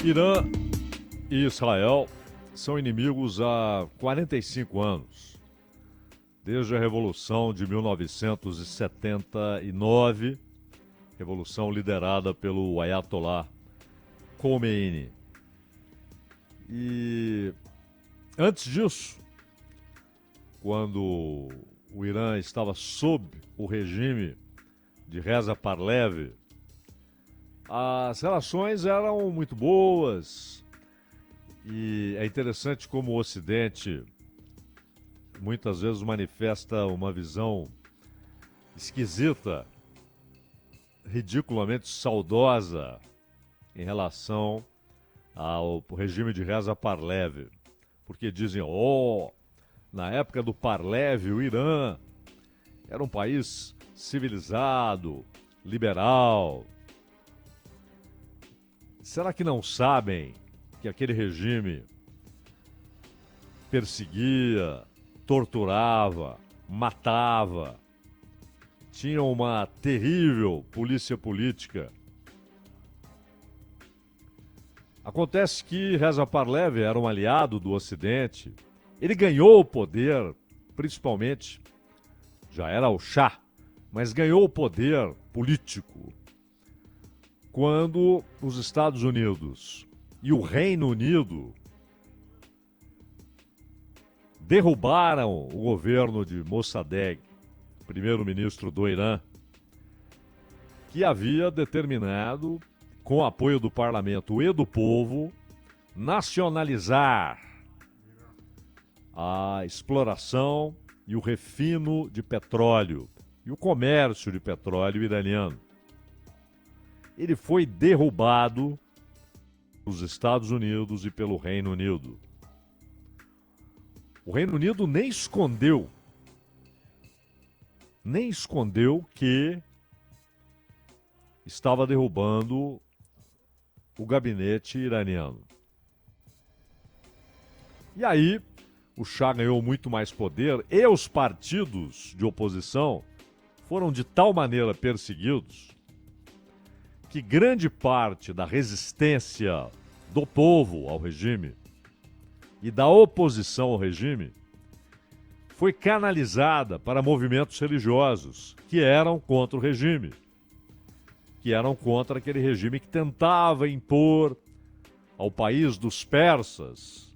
Irã e Israel são inimigos há 45 anos, desde a Revolução de 1979, revolução liderada pelo Ayatollah Khomeini. E antes disso, quando o Irã estava sob o regime de Reza Pahlavi, as relações eram muito boas e é interessante como o Ocidente muitas vezes manifesta uma visão esquisita, ridiculamente saudosa em relação ao regime de Reza Pahlavi, porque dizem, na época do Pahlavi, o Irã era um país civilizado, liberal. Será que não sabem que aquele regime perseguia, torturava, matava, tinha uma terrível polícia política? Acontece que Reza Pahlavi era um aliado do Ocidente. Ele ganhou o poder, principalmente, já era o Shah, mas ganhou o poder político quando os Estados Unidos e o Reino Unido derrubaram o governo de Mossadegh, primeiro-ministro do Irã, que havia determinado, com apoio do parlamento e do povo, nacionalizar a exploração e o refino de petróleo e o comércio de petróleo iraniano. Ele foi derrubado pelos Estados Unidos e pelo Reino Unido. O Reino Unido nem escondeu que estava derrubando o gabinete iraniano. E aí, o Shah ganhou muito mais poder e os partidos de oposição foram de tal maneira perseguidos que grande parte da resistência do povo ao regime e da oposição ao regime foi canalizada para movimentos religiosos que eram contra o regime, que eram contra aquele regime que tentava impor ao país dos persas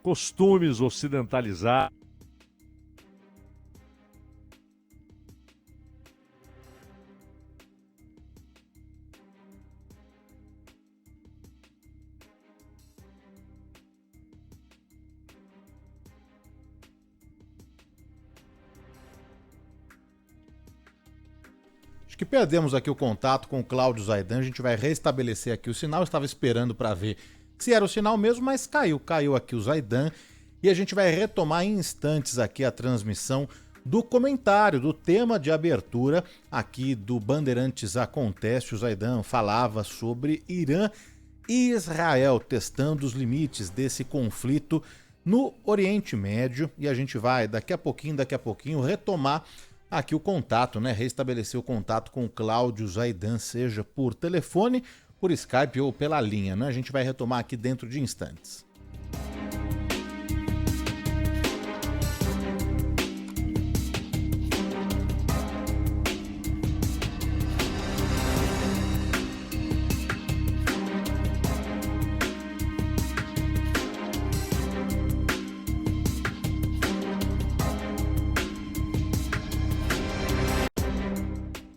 costumes ocidentalizados. Acho que perdemos aqui o contato com o Cláudio Zaidan, a gente vai restabelecer aqui o sinal, eu estava esperando para ver se era o sinal mesmo, mas caiu aqui o Zaidan e a gente vai retomar em instantes aqui a transmissão do comentário, do tema de abertura aqui do Bandeirantes Acontece. O Zaidan falava sobre Irã e Israel, testando os limites desse conflito no Oriente Médio, e a gente vai daqui a pouquinho retomar aqui o contato, né? Restabelecer o contato com o Cláudio Zaidan, seja por telefone, por Skype ou pela linha, né? A gente vai retomar aqui dentro de instantes.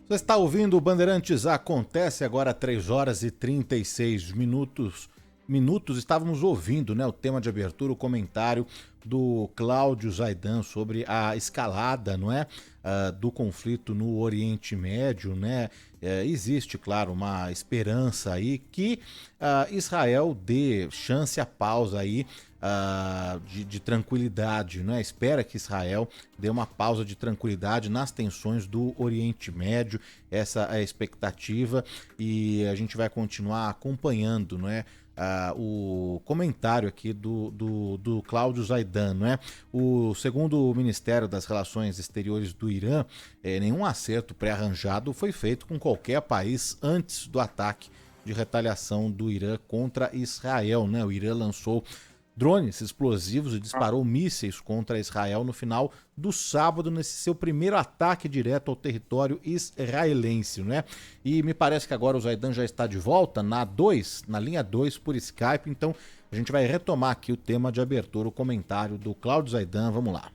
Você está ouvindo o Bandeirantes Acontece, agora 3 horas e 36 minutos. Estávamos ouvindo, né, o tema de abertura, o comentário do Cláudio Zaidan sobre a escalada, não é, do conflito no Oriente Médio, né? Existe, claro, uma esperança aí que Israel dê chance à pausa aí de tranquilidade, né? Espera que Israel dê uma pausa de tranquilidade nas tensões do Oriente Médio. Essa é a expectativa e a gente vai continuar acompanhando, não é? O comentário aqui do Cláudio Zaidan, não é? Segundo o Ministério das Relações Exteriores do Irã, nenhum acerto pré-arranjado foi feito com qualquer país antes do ataque de retaliação do Irã contra Israel, né? O Irã lançou drones explosivos e disparou mísseis contra Israel no final do sábado, nesse seu primeiro ataque direto ao território israelense, né? E me parece que agora o Zaidan já está de volta na linha 2 por Skype, então a gente vai retomar aqui o tema de abertura, o comentário do Cláudio Zaidan, vamos lá.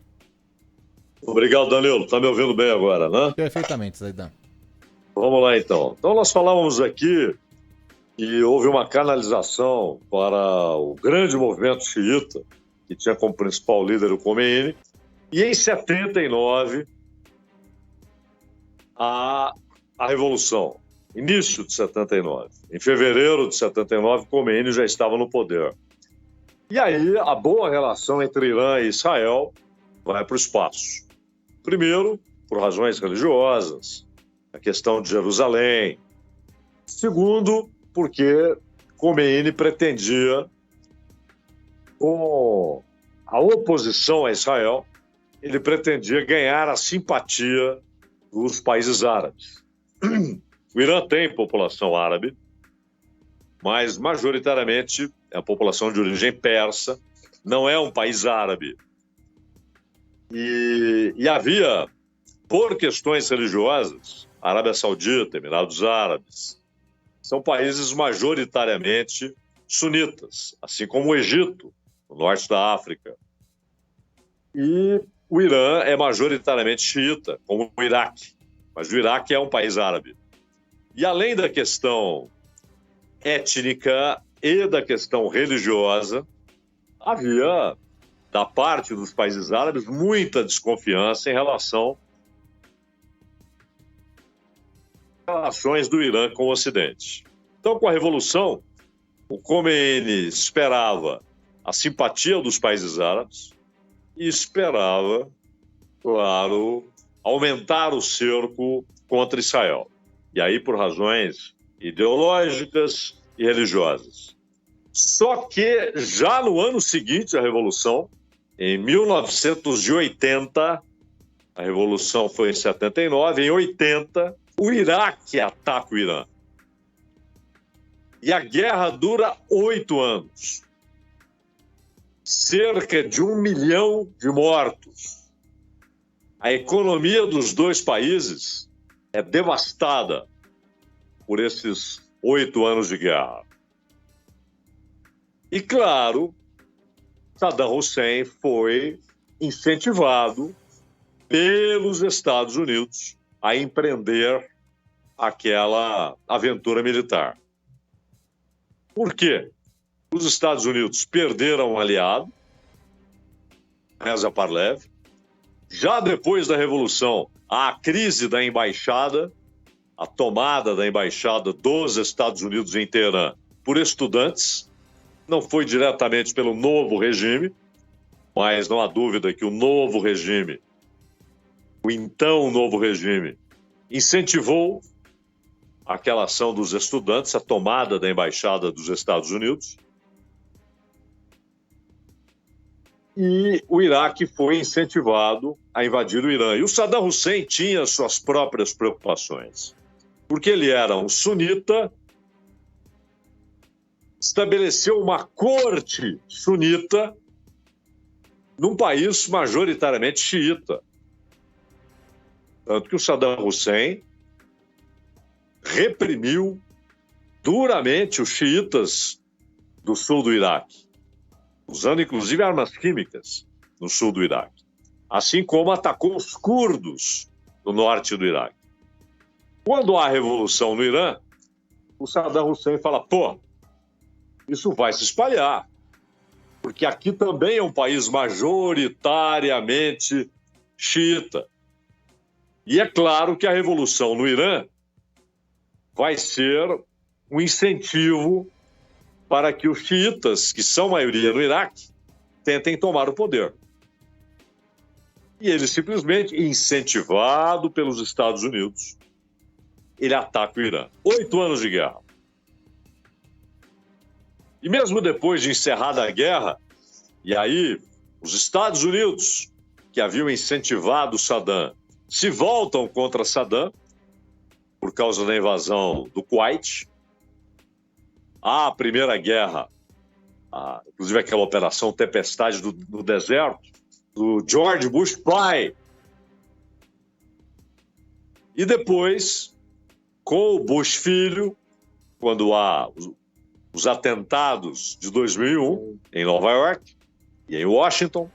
Obrigado, Danilo. Tá me ouvindo bem agora, né? Perfeitamente, Zaidan. Vamos lá, então. Então, nós falávamos aqui que houve uma canalização para o grande movimento xiita, que tinha como principal líder o Khomeini, e em 79, a Revolução, início de 79. Em fevereiro de 79, Khomeini já estava no poder. E aí, a boa relação entre Irã e Israel vai para o espaço. Primeiro, por razões religiosas, a questão de Jerusalém. Segundo, porque Khomeini pretendia, com a oposição a Israel, ele pretendia ganhar a simpatia dos países árabes. O Irã tem população árabe, mas majoritariamente é a população de origem persa, não é um país árabe. E havia, por questões religiosas, Arábia Saudita, Emirados Árabes, são países majoritariamente sunitas, assim como o Egito, no norte da África. E o Irã é majoritariamente xiita, como o Iraque, mas o Iraque é um país árabe. E além da questão étnica e da questão religiosa, havia, da parte dos países árabes, muita desconfiança em relação às relações do Irã com o Ocidente. Então, com a Revolução, o Khomeini esperava a simpatia dos países árabes e esperava, claro, aumentar o cerco contra Israel. E aí por razões ideológicas e religiosas. Só que já no ano seguinte à Revolução, em 1980, a Revolução foi em 79, em 80, o Iraque ataca o Irã. E a guerra dura 8 anos. Cerca de 1 milhão de mortos. A economia dos dois países é devastada por esses 8 anos de guerra. E, claro, Saddam Hussein foi incentivado pelos Estados Unidos a empreender aquela aventura militar. Por quê? Os Estados Unidos perderam um aliado, Reza Pahlavi. Já depois da Revolução, a crise da embaixada, a tomada da embaixada dos Estados Unidos em Teherã por estudantes, não foi diretamente pelo novo regime, mas não há dúvida que o novo regime, o então novo regime, incentivou aquela ação dos estudantes, a tomada da embaixada dos Estados Unidos. E o Iraque foi incentivado a invadir o Irã. E o Saddam Hussein tinha suas próprias preocupações, porque ele era um sunita, estabeleceu uma corte sunita num país majoritariamente xiita. Tanto que o Saddam Hussein reprimiu duramente os xiitas do sul do Iraque, usando inclusive armas químicas no sul do Iraque, assim como atacou os curdos no norte do Iraque. Quando há revolução no Irã, o Saddam Hussein fala, isso vai se espalhar, porque aqui também é um país majoritariamente xiita. E é claro que a revolução no Irã vai ser um incentivo para que os xiitas, que são maioria no Iraque, tentem tomar o poder. E ele simplesmente, incentivado pelos Estados Unidos, ele ataca o Irã. 8 anos de guerra. E mesmo depois de encerrada a guerra, e aí os Estados Unidos, que haviam incentivado Saddam, se voltam contra Saddam, por causa da invasão do Kuwait, à Primeira Guerra, inclusive aquela operação Tempestade no Deserto, do George Bush pai. E depois, com o Bush filho, quando há os atentados de 2001 em Nova York e em Washington,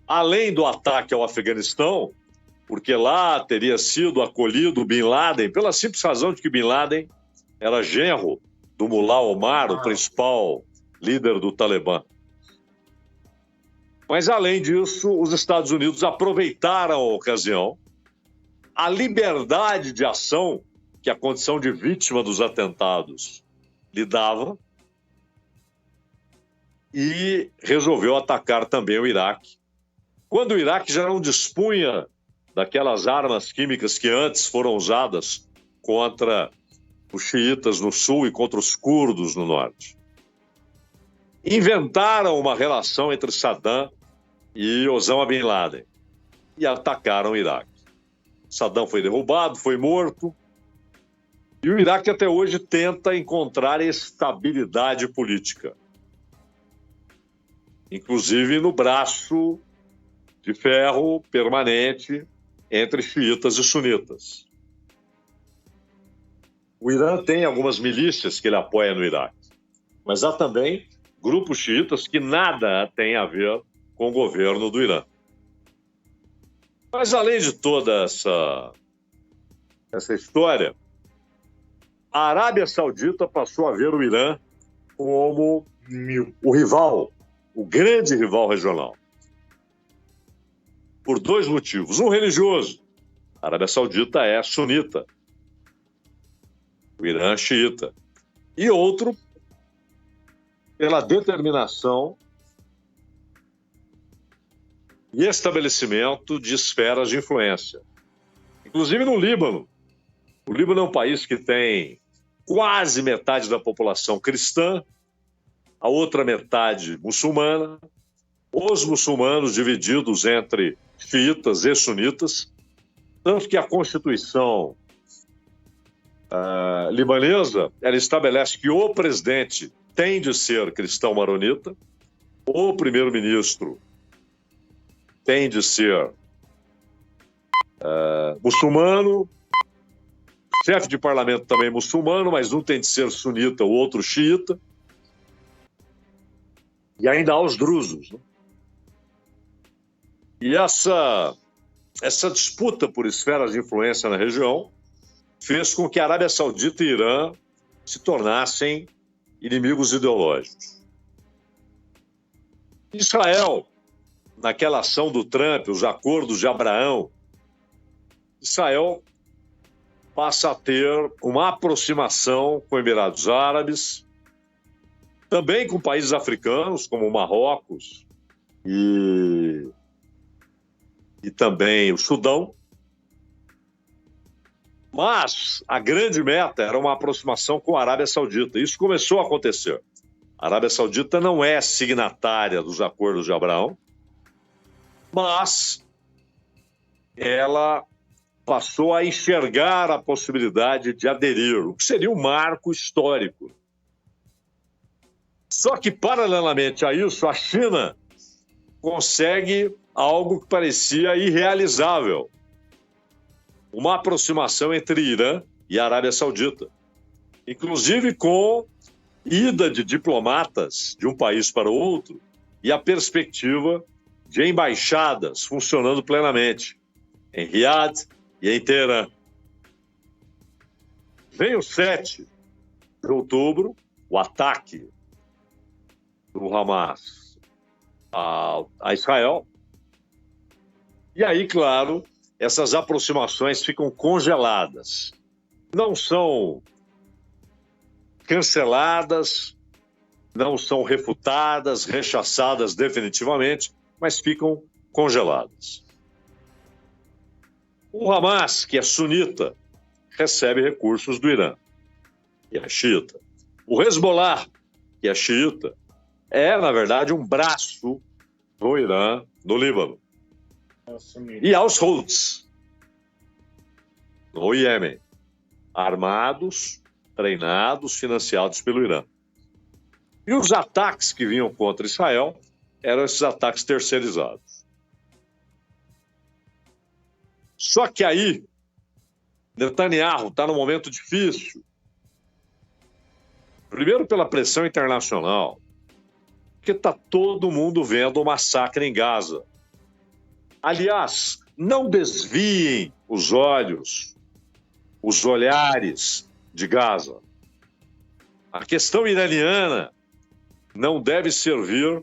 além do ataque ao Afeganistão, porque lá teria sido acolhido Bin Laden, pela simples razão de que Bin Laden era genro do Mullah Omar, o principal líder do Talibã. Mas, além disso, os Estados Unidos aproveitaram a ocasião, a liberdade de ação que a condição de vítima dos atentados lhe dava, e resolveu atacar também o Iraque. Quando o Iraque já não dispunha daquelas armas químicas que antes foram usadas contra os xiitas no sul e contra os curdos no norte. Inventaram uma relação entre Saddam e Osama Bin Laden e atacaram o Iraque. Saddam foi derrubado, foi morto, e o Iraque até hoje tenta encontrar estabilidade política, inclusive no braço de ferro permanente entre xiitas e sunitas. O Irã tem algumas milícias que ele apoia no Iraque, mas há também grupos xiitas que nada têm a ver com o governo do Irã. Mas, além de toda essa história, a Arábia Saudita passou a ver o Irã como o rival, o grande rival regional. Por dois motivos. Um religioso. A Arábia Saudita é sunita. O Irã é xiita. E outro, pela determinação e estabelecimento de esferas de influência. Inclusive no Líbano. O Líbano é um país que tem quase metade da população cristã, a outra metade muçulmana, os muçulmanos divididos entre xiitas e sunitas, tanto que a Constituição libanesa, ela estabelece que o presidente tem de ser cristão maronita, o primeiro-ministro tem de ser muçulmano, chefe de parlamento também muçulmano, mas um tem de ser sunita, o outro xiita, e ainda há os drusos, né? E essa disputa por esferas de influência na região fez com que a Arábia Saudita e Irã se tornassem inimigos ideológicos. Israel, naquela ação do Trump, os acordos de Abraão, Israel passa a ter uma aproximação com Emirados Árabes, também com países africanos, como Marrocos e também o Sudão. Mas a grande meta era uma aproximação com a Arábia Saudita. Isso começou a acontecer. A Arábia Saudita não é signatária dos acordos de Abraão, mas ela passou a enxergar a possibilidade de aderir, o que seria um marco histórico. Só que, paralelamente a isso, a China consegue algo que parecia irrealizável: uma aproximação entre Irã e a Arábia Saudita, inclusive com ida de diplomatas de um país para o outro e a perspectiva de embaixadas funcionando plenamente em Riad e em Teherã. Vem o 7 de outubro, o ataque do Hamas a Israel, e aí, claro, essas aproximações ficam congeladas. Não são canceladas, não são refutadas, rechaçadas definitivamente, mas ficam congeladas. O Hamas, que é sunita, recebe recursos do Irã, que é xiita. O Hezbollah, que é xiita, é, na verdade, um braço do Irã no Líbano. E aos Houthis, no Iêmen, armados treinados, financiados pelo Irã. E os ataques que vinham contra Israel eram esses ataques terceirizados. Só que aí, Netanyahu está num momento difícil. Primeiro pela pressão internacional, porque está todo mundo vendo o massacre em Gaza. Aliás, não desviem os olhos, os olhares de Gaza. A questão iraniana não deve servir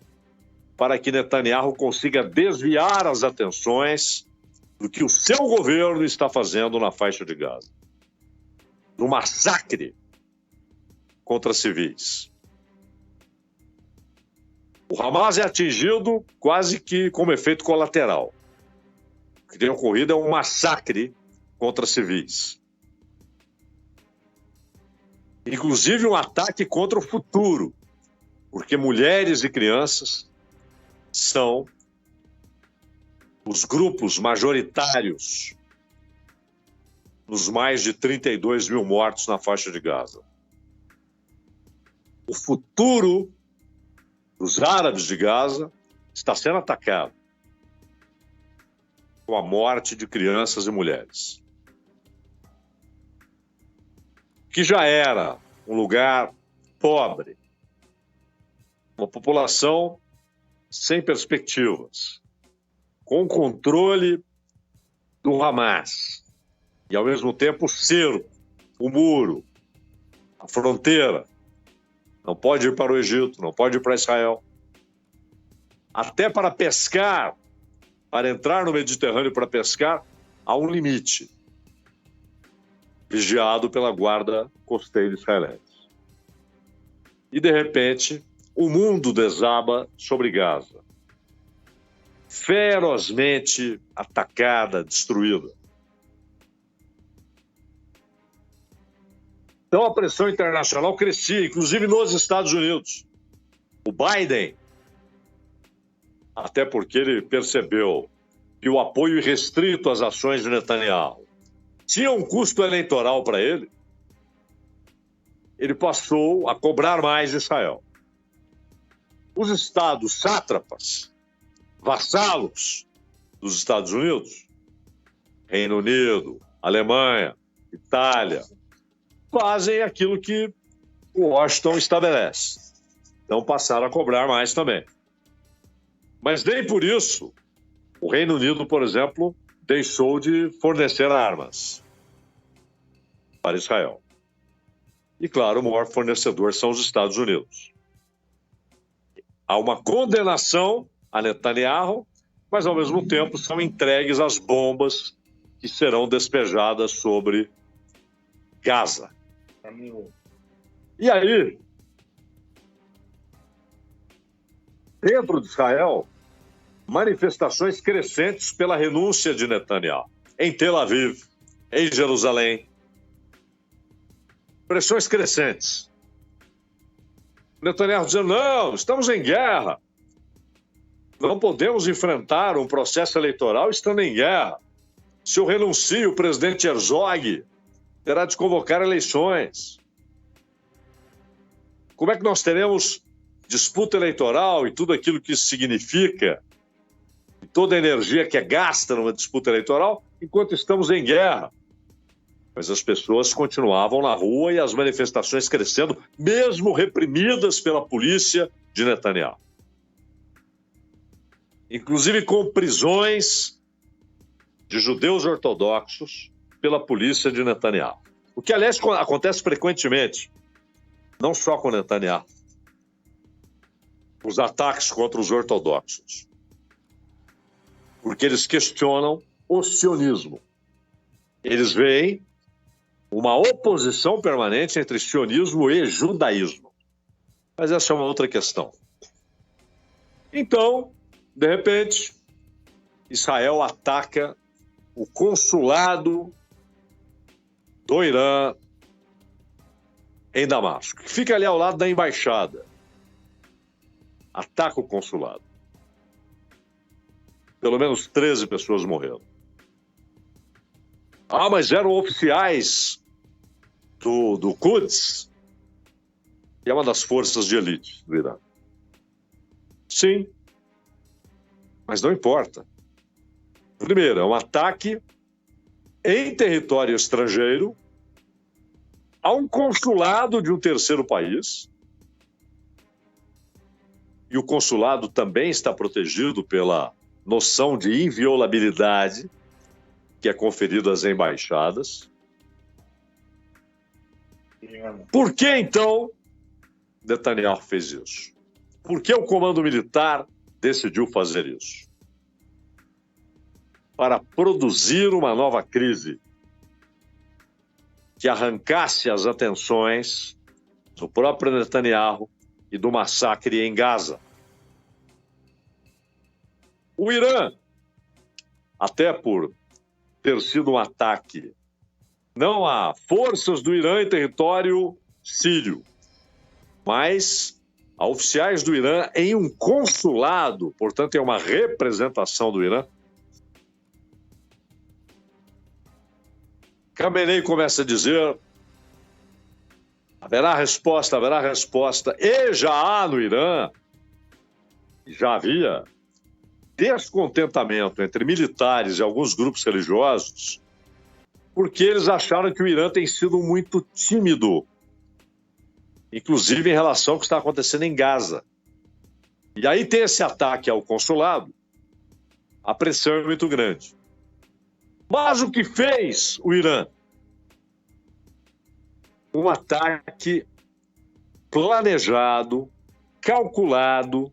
para que Netanyahu consiga desviar as atenções do que o seu governo está fazendo na faixa de Gaza. No massacre contra civis. O Hamas é atingido quase que como efeito colateral. O que tem ocorrido é um massacre contra civis. Inclusive um ataque contra o futuro, porque mulheres e crianças são os grupos majoritários nos mais de 32 mil mortos na faixa de Gaza. O futuro dos árabes de Gaza está sendo atacado com a morte de crianças e mulheres. Que já era um lugar pobre, uma população sem perspectivas, com controle do Hamas e, ao mesmo tempo, o cerco, o muro, a fronteira. Não pode ir para o Egito, não pode ir para Israel. Até para pescar, para entrar no Mediterrâneo para pescar, há um limite, vigiado pela guarda costeira israelense. E, de repente, o mundo desaba sobre Gaza, ferozmente atacada, destruída. Então a pressão internacional crescia, inclusive nos Estados Unidos. O Biden, até porque ele percebeu que o apoio irrestrito às ações de Netanyahu tinha um custo eleitoral para ele, ele passou a cobrar mais de Israel. Os estados sátrapas, vassalos dos Estados Unidos, Reino Unido, Alemanha, Itália, fazem aquilo que o Washington estabelece. Então passaram a cobrar mais também. Mas nem por isso o Reino Unido, por exemplo, deixou de fornecer armas para Israel. E, claro, o maior fornecedor são os Estados Unidos. Há uma condenação a Netanyahu, mas, ao mesmo tempo, são entregues as bombas que serão despejadas sobre Gaza. E aí, dentro de Israel, manifestações crescentes pela renúncia de Netanyahu. Em Tel Aviv, em Jerusalém. Pressões crescentes. Netanyahu dizendo, não, estamos em guerra. Não podemos enfrentar um processo eleitoral estando em guerra. Se eu renuncio, o presidente Herzog terá de convocar eleições. Como é que nós teremos disputa eleitoral e tudo aquilo que isso significa, e toda a energia que é gasta numa disputa eleitoral, enquanto estamos em guerra? Mas as pessoas continuavam na rua e as manifestações crescendo, mesmo reprimidas pela polícia de Netanyahu. Inclusive com prisões de judeus ortodoxos pela polícia de Netanyahu. O que, aliás, acontece frequentemente, não só com Netanyahu. Os ataques contra os ortodoxos. Porque eles questionam o sionismo. Eles veem uma oposição permanente entre sionismo e judaísmo. Mas essa é uma outra questão. Então, de repente, Israel ataca o consulado do Irã em Damasco, que fica ali ao lado da embaixada. Ataca o consulado. Pelo menos 13 pessoas morreram. Ah, mas eram oficiais do Quds, que é uma das forças de elite do Irã. Sim, mas não importa. Primeiro, é um ataque em território estrangeiro a um consulado de um terceiro país. E o consulado também está protegido pela noção de inviolabilidade que é conferida às embaixadas. Por que, então, Netanyahu fez isso? Por que o comando militar decidiu fazer isso? Para produzir uma nova crise que arrancasse as atenções do próprio Netanyahu e do massacre em Gaza. O Irã, até por ter sido um ataque não a forças do Irã em território sírio, mas a oficiais do Irã em um consulado, portanto, é uma representação do Irã. Khamenei começa a dizer: haverá resposta, e já há no Irã, já havia descontentamento entre militares e alguns grupos religiosos, porque eles acharam que o Irã tem sido muito tímido, inclusive em relação ao que está acontecendo em Gaza. E aí tem esse ataque ao consulado, a pressão é muito grande. Mas o que fez o Irã? Um ataque planejado, calculado,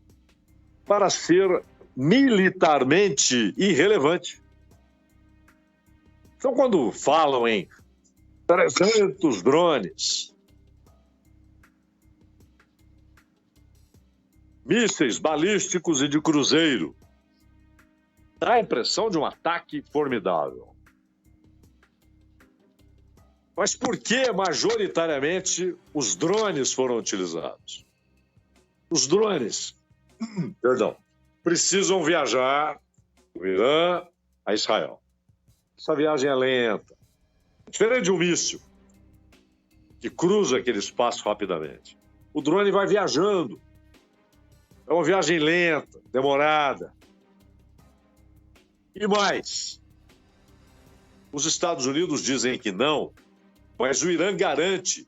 para ser militarmente irrelevante. Então, quando falam em 300 drones, mísseis balísticos e de cruzeiro, dá a impressão de um ataque formidável. Mas por que, majoritariamente, os drones foram utilizados? Os drones, precisam viajar do Irã a Israel. Essa viagem é lenta. Diferente de um míssil, que cruza aquele espaço rapidamente. O drone vai viajando. É uma viagem lenta, demorada. E mais, os Estados Unidos dizem que não, mas o Irã garante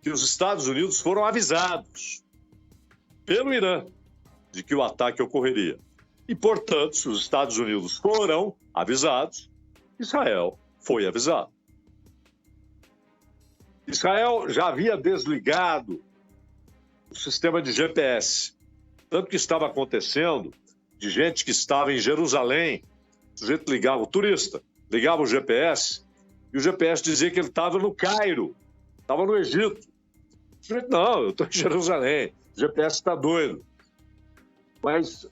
que os Estados Unidos foram avisados pelo Irã de que o ataque ocorreria. E, portanto, se os Estados Unidos foram avisados, Israel foi avisado. Israel já havia desligado o sistema de GPS, tanto que estava acontecendo de gente que estava em Jerusalém, o sujeito ligava, o turista, ligava o GPS, e o GPS dizia que ele estava no Cairo, estava no Egito. O sujeito, não, eu estou em Jerusalém, o GPS está doido. Mas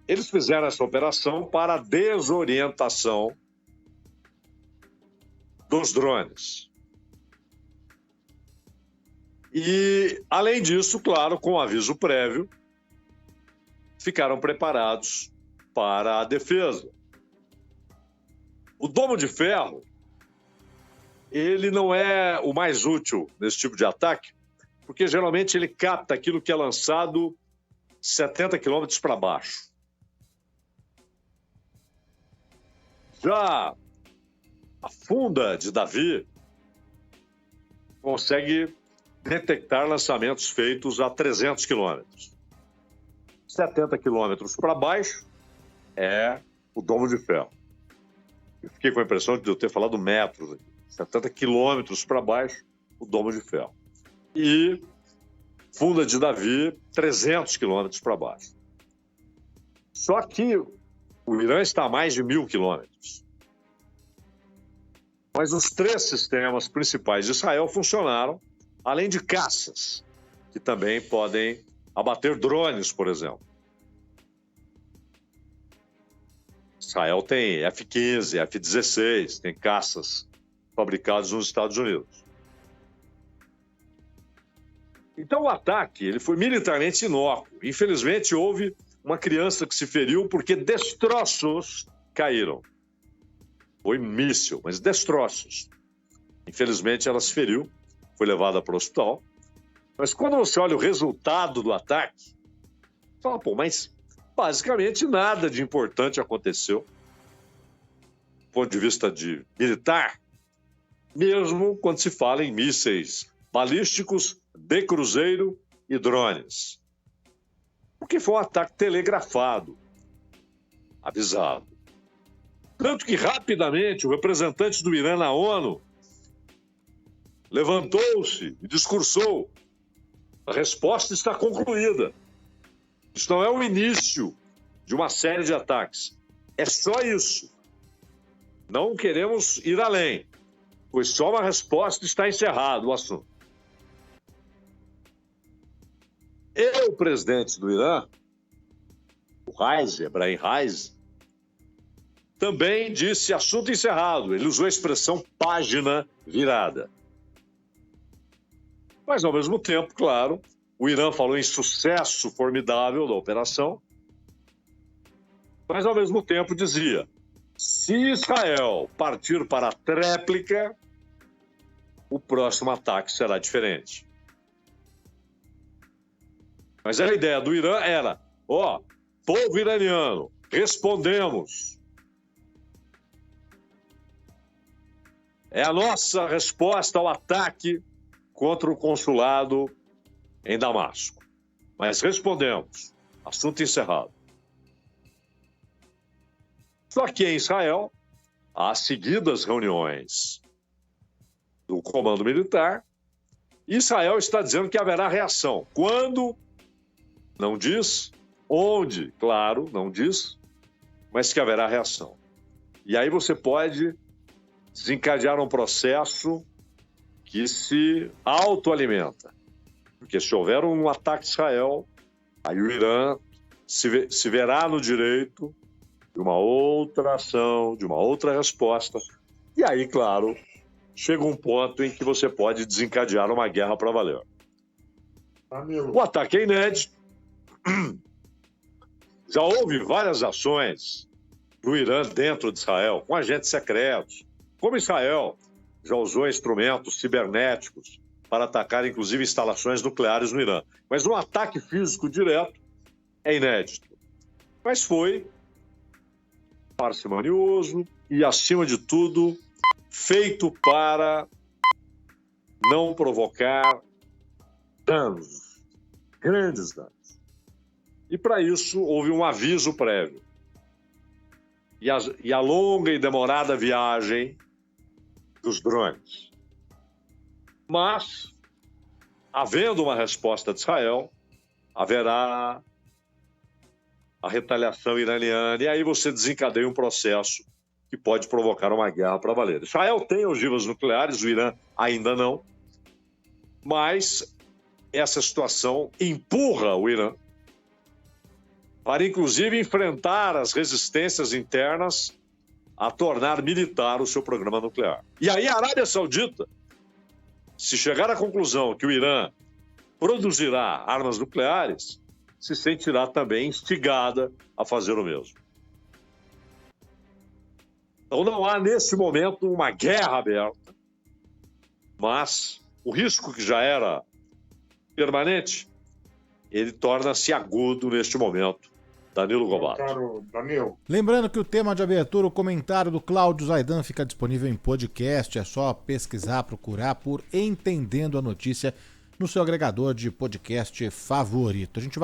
eles fizeram essa operação para a desorientação dos drones. E, além disso, claro, com aviso prévio, ficaram preparados para a defesa. O domo de ferro, ele não é o mais útil nesse tipo de ataque, porque geralmente ele capta aquilo que é lançado 70 quilômetros para baixo. Já a funda de Davi consegue detectar lançamentos feitos a 300 quilômetros. 70 quilômetros para baixo é o domo de ferro. Eu fiquei com a impressão de eu ter falado metros aqui. 70 quilômetros para baixo, o domo de ferro. E funda de Davi, 300 quilômetros para baixo. Só que o Irã está a mais de 1.000 quilômetros. Mas os 3 sistemas principais de Israel funcionaram, além de caças, que também podem abater drones, por exemplo. Israel tem F-15, F-16, tem caças fabricados nos Estados Unidos. Então o ataque ele foi militarmente inócuo. Infelizmente houve uma criança que se feriu porque destroços caíram. Foi míssil, mas destroços. Infelizmente ela se feriu foi levada para o hospital. Mas quando você olha o resultado do ataque, você fala, pô, mas basicamente nada de importante aconteceu. Do ponto de vista de militar, mesmo quando se fala em mísseis balísticos, de cruzeiro e drones. Porque foi um ataque telegrafado, avisado. Tanto que rapidamente o representante do Irã na ONU levantou-se e discursou: a resposta está concluída. Isso não é o início de uma série de ataques. É só isso. Não queremos ir além. Foi só uma resposta e está encerrado o assunto. E o presidente do Irã, o Raisi, Ebrahim Raisi, também disse assunto encerrado. Ele usou a expressão página virada. Mas, ao mesmo tempo, claro, o Irã falou em sucesso formidável da operação, mas, ao mesmo tempo, dizia: se Israel partir para a tréplica, o próximo ataque será diferente. Mas a ideia do Irã era: povo iraniano, respondemos. É a nossa resposta ao ataque contra o consulado em Damasco. Mas respondemos. Assunto encerrado. Só que em Israel, há seguidas reuniões do comando militar, e Israel está dizendo que haverá reação. Quando? Não diz. Onde? Claro, não diz. Mas que haverá reação. E aí você pode desencadear um processo que se autoalimenta. Porque se houver um ataque a Israel, aí o Irã se verá no direito de uma outra ação, de uma outra resposta. E aí, claro, chega um ponto em que você pode desencadear uma guerra para valer. O ataque é inédito. Já houve várias ações do Irã dentro de Israel, com agentes secretos. Como Israel já usou instrumentos cibernéticos para atacar, inclusive, instalações nucleares no Irã. Mas um ataque físico direto é inédito. Mas foi parcimonioso e, acima de tudo, feito para não provocar danos, grandes danos. E, para isso, houve um aviso prévio. E a longa e demorada viagem dos drones. Mas, havendo uma resposta de Israel, haverá a retaliação iraniana, e aí você desencadeia um processo que pode provocar uma guerra para valer. Israel tem ogivas nucleares, o Irã ainda não, mas essa situação empurra o Irã para, inclusive, enfrentar as resistências internas a tornar militar o seu programa nuclear. E aí a Arábia Saudita, se chegar à conclusão que o Irã produzirá armas nucleares, se sentirá também instigada a fazer o mesmo. Então não há, nesse momento, uma guerra aberta, mas o risco que já era permanente, ele torna-se agudo neste momento. Danilo Gobato. Lembrando que o tema de abertura, o comentário do Cláudio Zaidan, fica disponível em podcast. É só pesquisar, procurar por Entendendo a Notícia no seu agregador de podcast favorito. A gente vai